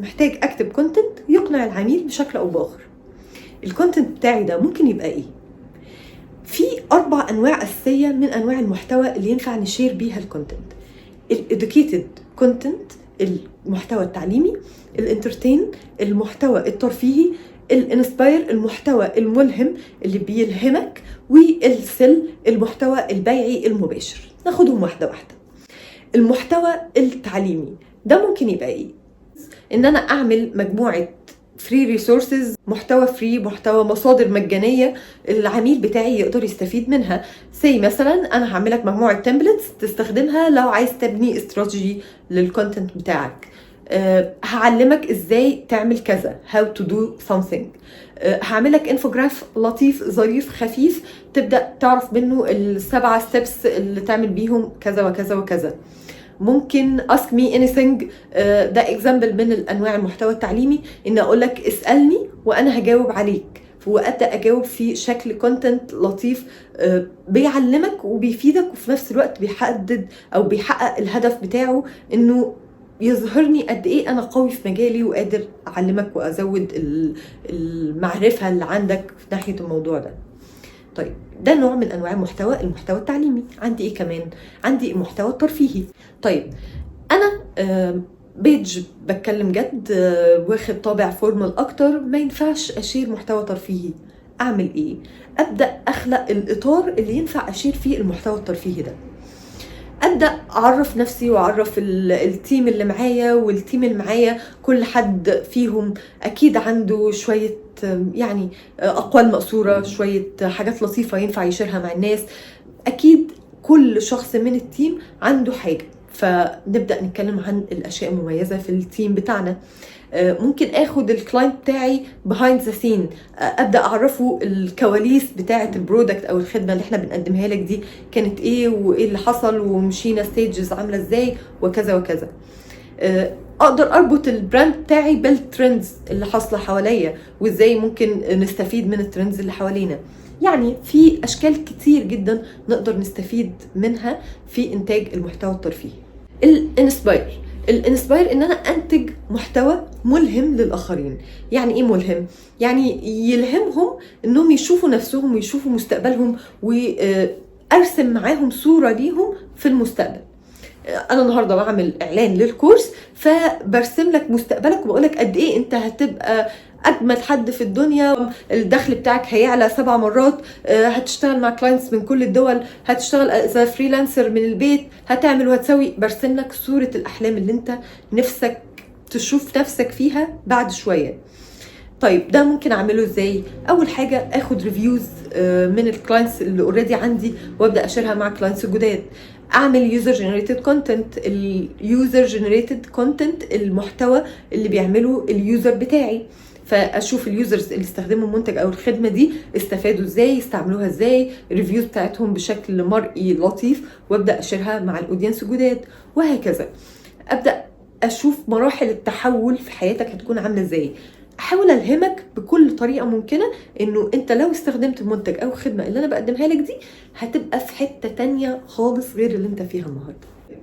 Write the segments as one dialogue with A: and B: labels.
A: محتاج اكتب كونتنت يقنع العميل بشكل او باخر. الكونتنت بتاعي ده ممكن يبقى ايه؟ في 4 انواع اساسيه من انواع المحتوى اللي ينفع نشير بيها الكونتنت. الادوكيتد كونتنت، المحتوى التعليمي، الانترتين، المحتوى الترفيهي، الانسباير، المحتوى الملهم اللي بيلهمك، والسيل، المحتوى البيعي المباشر. ناخدهم واحده واحده. المحتوى التعليمي ده ممكن يبقى ايه؟ ان انا اعمل مجموعه فري ريسورسز، محتوى فري، محتوى مصادر مجانيه العميل بتاعي يقدر يستفيد منها. زي مثلا انا هعملك مجموعه تمبلتس تستخدمها لو عايز تبني استراتيجي للكونتنت بتاعك. هعلمك ازاي تعمل كذا، how to do something. هعملك انفوجراف لطيف ظريف خفيف تبدا تعرف منه ال7 ستيبس اللي تعمل بيهم كذا وكذا وكذا. ممكن ask me anything، ده اكزامبل من الانواع المحتوى التعليمي، ان اقول لك اسالني وانا هجاوب عليك، وابدا اجاوب في شكل كونتنت لطيف بيعلمك وبيفيدك، وفي نفس الوقت بيحدد او بيحقق الهدف بتاعه، انه يظهرني قد ايه انا قوي في مجالي وقادر اعلمك وازود المعرفه اللي عندك في ناحيه الموضوع ده. طيب ده نوع من انواع المحتوى التعليمي. عندي ايه كمان؟ عندي المحتوى الترفيهي. طيب انا بيج بتكلم جد، واخد طابع فورمال اكتر، ما ينفعش اشير محتوى ترفيهي. اعمل ايه؟ ابدا اخلق الاطار اللي ينفع اشير فيه المحتوى الترفيهي ده. ابدا اعرف نفسي واعرف التيم اللي معايا، والتيم اللي معايا كل حد فيهم اكيد عنده شويه يعني اقوال مقصوره، شويه حاجات لطيفه ينفع يشيرها مع الناس. اكيد كل شخص من التيم عنده حاجه، فنبدا نتكلم عن الاشياء المميزه في التيم بتاعنا. ممكن اخد الكلاينت بتاعي behind the scene، ابدا اعرفه الكواليس بتاعه البرودكت او الخدمه اللي احنا بنقدمها لك دي كانت ايه، وايه اللي حصل، ومشينا ستيجز عامله ازاي، وكذا وكذا. اقدر اربط البراند بتاعي بالترندز اللي حاصله حواليا، وازاي ممكن نستفيد من الترندز اللي حوالينا. يعني في اشكال كتير جدا نقدر نستفيد منها في انتاج المحتوى الترفيهي. الانسباير ان انا انتج محتوى ملهم للاخرين. يعني ايه ملهم؟ يعني يلهمهم انهم يشوفوا نفسهم ويشوفوا مستقبلهم، وارسم معاهم صورة ليهم في المستقبل. انا النهارده بعمل اعلان للكورس، فبرسم لك مستقبلك وبقول لك قد ايه انت هتبقى اجمل حد في الدنيا، الدخل بتاعك هيعلى 7 مرات، هتشتغل مع كلاينتس من كل الدول، هتشتغل از فريلانسر من البيت، هتعمل وهتسوي. برسم لك صورة الاحلام اللي انت نفسك تشوف نفسك فيها بعد شوية. طيب ده ممكن اعمله ازاي؟ اول حاجة اخد ريفيوز من الكلاينتس اللي اوريدي عندي وابدا اشيرها مع كلاينتس جداد. اعمل يوزر جنريتد كونتنت. اليوزر جنريتد كونتنت المحتوى اللي بيعمله اليوزر بتاعي، فاشوف اليوزرز اللي استخدموا المنتج او الخدمه دي استفادوا ازاي، استعملوها ازاي، الريفيوز بتاعتهم بشكل مرئي لطيف، وابدا اشيرها مع الاودينس الجداد، وهكذا. ابدا اشوف مراحل التحول في حياتك هتكون عامله ازاي. احاول الهمك بكل طريقه ممكنه انه انت لو استخدمت المنتج او الخدمه اللي انا بقدمها لك دي هتبقى في حته تانية خالص غير اللي انت فيها النهارده.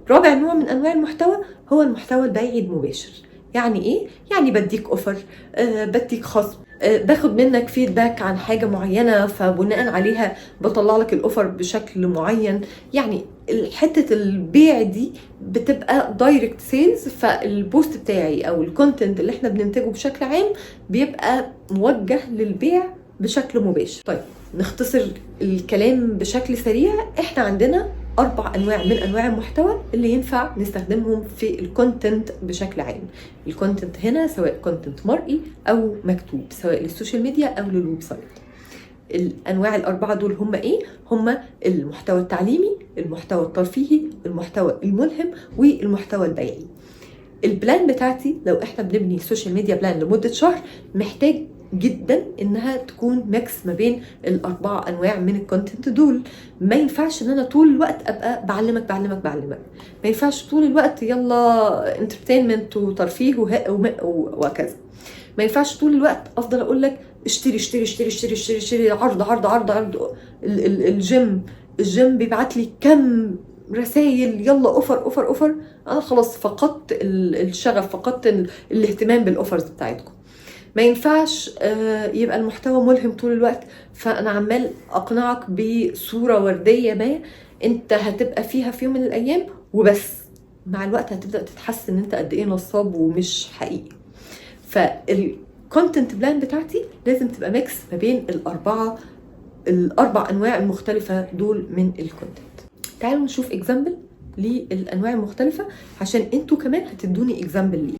A: رابع نوع من انواع المحتوى هو المحتوى البيعي المباشر. يعني ايه؟ يعني بديك اوفر، بديك خصم، باخد منك فيدباك عن حاجه معينه، فبناء عليها بطلع لك الاوفر بشكل معين. يعني حته البيع دي بتبقى دايركت سيلز، فالبوست بتاعي او الكونتنت اللي احنا بننتجه بشكل عام بيبقى موجه للبيع بشكل مباشر. طيب نختصر الكلام بشكل سريع. احنا عندنا 4 انواع من انواع المحتوى اللي ينفع نستخدمهم في الكونتنت بشكل عام. الكونتنت هنا سواء كونتنت مرئي او مكتوب، سواء للسوشيال ميديا او للويب سايت. الانواع ال4 دول هم ايه؟ هم المحتوى التعليمي، المحتوى الترفيهي، المحتوى الملهم، والمحتوى البيعي. البلان بتاعتي لو احنا بنبني سوشيال ميديا بلان لمده شهر، محتاج جدا انها تكون ميكس ما بين ال4 انواع من الكونتنت دول. ما ينفعش ان انا طول الوقت ابقى بعلمك، ما ينفعش طول الوقت يلا انترتينمنت وترفيه وكذا. ما ينفعش طول الوقت افضل اقول لك اشتري اشتري اشتري اشتري اشتري اشتري، عرض عرض عرض عرض. الجيم بيبعت لي كم رسائل يلا اوفر اوفر اوفر، انا خلاص فقدت الشغف، فقدت الاهتمام بالاوفرز بتاعتكم. ما ينفعش يبقى المحتوى ملهم طول الوقت، فانا عمال اقنعك بصوره ورديه ما انت هتبقى فيها في يوم من الايام وبس، مع الوقت هتبدا تتحس ان انت قد ايه نصاب ومش حقيقي. فالكونتنت بلان بتاعتي لازم تبقى ميكس ما بين الاربع انواع المختلفه دول من الكونتنت. تعالوا نشوف اكزامبل للانواع المختلفه عشان انتوا كمان هتدوني اكزامبل ليه.